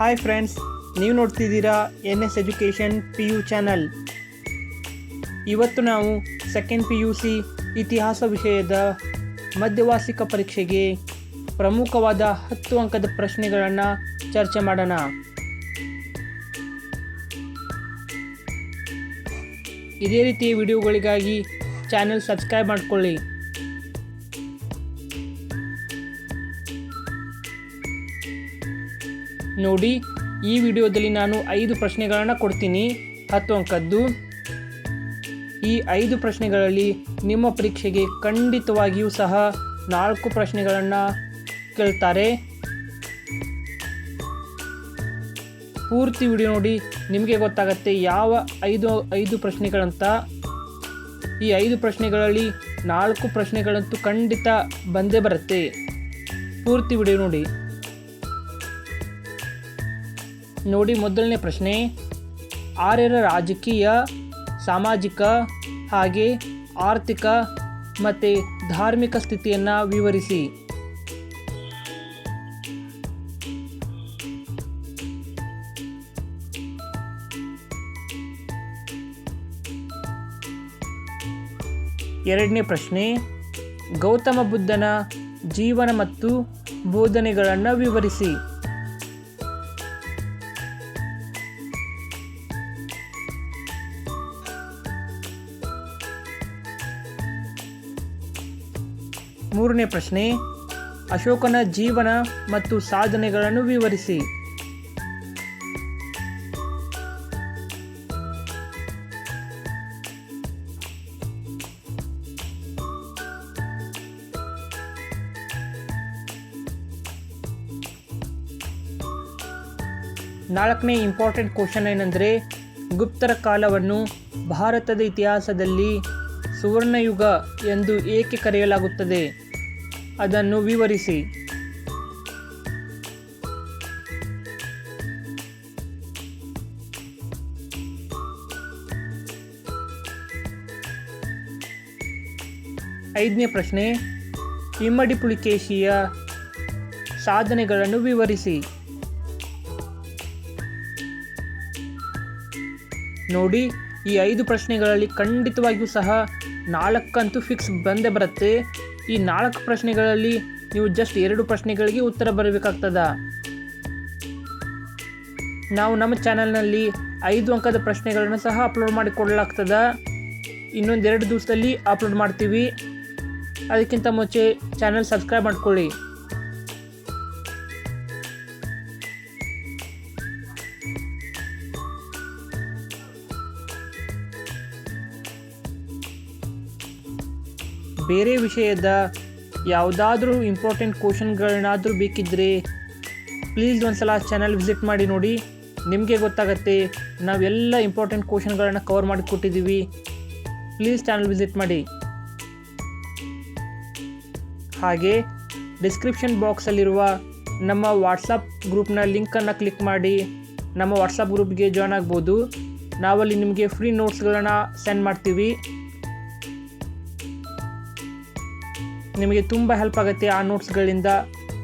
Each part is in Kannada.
ಹಾಯ್ ಫ್ರೆಂಡ್ಸ್, ನೀವು ನೋಡ್ತಿದ್ದೀರಾ NS ಎಜುಕೇಷನ್ PU ಚಾನಲ್. ಇವತ್ತು ನಾವು ಸೆಕೆಂಡ್ PUC ಇತಿಹಾಸ ವಿಷಯದ ಮಧ್ಯವಾರ್ಷಿಕ ಪರೀಕ್ಷೆಗೆ ಪ್ರಮುಖವಾದ 10 ಅಂಕದ ಪ್ರಶ್ನೆಗಳನ್ನು ಚರ್ಚೆ ಮಾಡೋಣ. ಇದೇ ರೀತಿಯ ವಿಡಿಯೋಗಳಿಗಾಗಿ ಚಾನಲ್ ಸಬ್ಸ್ಕ್ರೈಬ್ ಮಾಡಿಕೊಳ್ಳಿ. ನೋಡಿ, ಈ ವಿಡಿಯೋದಲ್ಲಿ ನಾನು 5 ಪ್ರಶ್ನೆಗಳನ್ನು ಕೊಡ್ತೀನಿ, 10 ಅಂಕದ್ದು. ಈ 5 ಪ್ರಶ್ನೆಗಳಲ್ಲಿ ನಿಮ್ಮ ಪರೀಕ್ಷೆಗೆ ಖಂಡಿತವಾಗಿಯೂ ಸಹ 4 ಪ್ರಶ್ನೆಗಳನ್ನು ಕೇಳ್ತಾರೆ. ಪೂರ್ತಿ ವಿಡಿಯೋ ನೋಡಿ, ನಿಮಗೆ ಗೊತ್ತಾಗುತ್ತೆ ಯಾವ 5 ಪ್ರಶ್ನೆಗಳಂತ. ಈ 5 ಪ್ರಶ್ನೆಗಳಲ್ಲಿ 4 ಪ್ರಶ್ನೆಗಳಂತೂ ಖಂಡಿತ ಬಂದೇ ಬರುತ್ತೆ. ಪೂರ್ತಿ ವಿಡಿಯೋ ನೋಡಿ. ಮೊದಲನೇ ಪ್ರಶ್ನೆ, ಆರ್ಯರ ರಾಜಕೀಯ, ಸಾಮಾಜಿಕ ಹಾಗೆ ಆರ್ಥಿಕ ಮತ್ತು ಧಾರ್ಮಿಕ ಸ್ಥಿತಿಯನ್ನು ವಿವರಿಸಿ. ಎರಡನೇ ಪ್ರಶ್ನೆ, ಗೌತಮ ಬುದ್ಧನ ಜೀವನ ಮತ್ತು ಬೋಧನೆಗಳನ್ನು ವಿವರಿಸಿ. ಮೂರನೇ ಪ್ರಶ್ನೆ, ಅಶೋಕನ ಜೀವನ ಮತ್ತು ಸಾಧನೆಗಳನ್ನು ವಿವರಿಸಿ. ನಾಲ್ಕನೇ ಇಂಪಾರ್ಟೆಂಟ್ ಕ್ವಶನ್ ಏನಂದರೆ, ಗುಪ್ತರ ಕಾಲವನ್ನು ಭಾರತದ ಇತಿಹಾಸದಲ್ಲಿ ಸುವರ್ಣಯುಗ ಎಂದು ಏಕೆ ಕರೆಯಲಾಗುತ್ತದೆ, ಅದನ್ನು ವಿವರಿಸಿ. ಐದನೇ ಪ್ರಶ್ನೆ, ಇಮ್ಮಡಿ ಪುಲಿಕೇಶಿಯ ಸಾಧನೆಗಳನ್ನು ವಿವರಿಸಿ. ನೋಡಿ, ಈ 5 ಪ್ರಶ್ನೆಗಳಲ್ಲಿ ಖಂಡಿತವಾಗಿಯೂ ಸಹ 4 ಅಂತೂ ಫಿಕ್ಸ್ ಬಂದೇ ಬರುತ್ತೆ. ಈ 4 ಪ್ರಶ್ನೆಗಳಲ್ಲಿ ನೀವು ಜಸ್ಟ್ 2 ಪ್ರಶ್ನೆಗಳಿಗೆ ಉತ್ತರ ಬರಬೇಕಾಗ್ತದ. ನಾವು ನಮ್ಮ ಚಾನಲ್ನಲ್ಲಿ 5 ಅಂಕದ ಪ್ರಶ್ನೆಗಳನ್ನು ಸಹ ಅಪ್ಲೋಡ್ ಮಾಡಿಕೊಡಲಾಗ್ತದ. ಇನ್ನೊಂದು 2 ದಿವಸದಲ್ಲಿ ಅಪ್ಲೋಡ್ ಮಾಡ್ತೀವಿ. ಅದಕ್ಕಿಂತ ಮುಂಚೆ ಚಾನಲ್ ಸಬ್ಸ್ಕ್ರೈಬ್ ಮಾಡ್ಕೊಳ್ಳಿ. ಬೇರೆ ವಿಷಯದ ಯಾವುದಾದ್ರೂ ಇಂಪಾರ್ಟೆಂಟ್ ಕ್ವಶನ್ಗಳನ್ನಾದರೂ ಬೇಕಿದ್ದರೆ ಪ್ಲೀಸ್ ಒಂದ್ಸಲ ಚಾನಲ್ ವಿಸಿಟ್ ಮಾಡಿ ನೋಡಿ. ನಿಮಗೆ ಗೊತ್ತಾಗುತ್ತೆ, ನಾವೆಲ್ಲ ಇಂಪಾರ್ಟೆಂಟ್ ಕ್ವಶನ್ಗಳನ್ನು ಕವರ್ ಮಾಡಿ ಕೊಟ್ಟಿದ್ದೀವಿ. ಪ್ಲೀಸ್ ಚಾನಲ್ ವಿಸಿಟ್ ಮಾಡಿ. ಹಾಗೆ ಡಿಸ್ಕ್ರಿಪ್ಷನ್ ಬಾಕ್ಸಲ್ಲಿರುವ ನಮ್ಮ ವಾಟ್ಸಪ್ ಗ್ರೂಪ್ನ ಲಿಂಕನ್ನು ಕ್ಲಿಕ್ ಮಾಡಿ ನಮ್ಮ ವಾಟ್ಸಪ್ ಗ್ರೂಪ್ಗೆ ಜಾಯ್ನ್ ಆಗ್ಬೋದು. ನಾವಲ್ಲಿ ನಿಮಗೆ ಫ್ರೀ ನೋಟ್ಸ್ಗಳನ್ನು ಸೆಂಡ್ ಮಾಡ್ತೀವಿ. ನಿಮಗೆ ತುಂಬ ಹೆಲ್ಪ್ ಆಗುತ್ತೆ ಆ ನೋಟ್ಸ್ಗಳಿಂದ.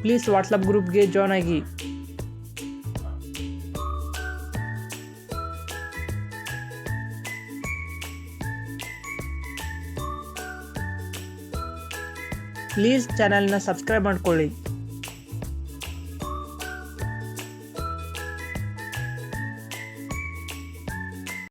ಪ್ಲೀಸ್ ವಾಟ್ಸಪ್ ಗ್ರೂಪ್ಗೆ ಜಾಯ್ನ್ ಆಗಿ. ಪ್ಲೀಸ್ ಚಾನಲ್ನ ಸಬ್ಸ್ಕ್ರೈಬ್ ಮಾಡ್ಕೊಳ್ಳಿ.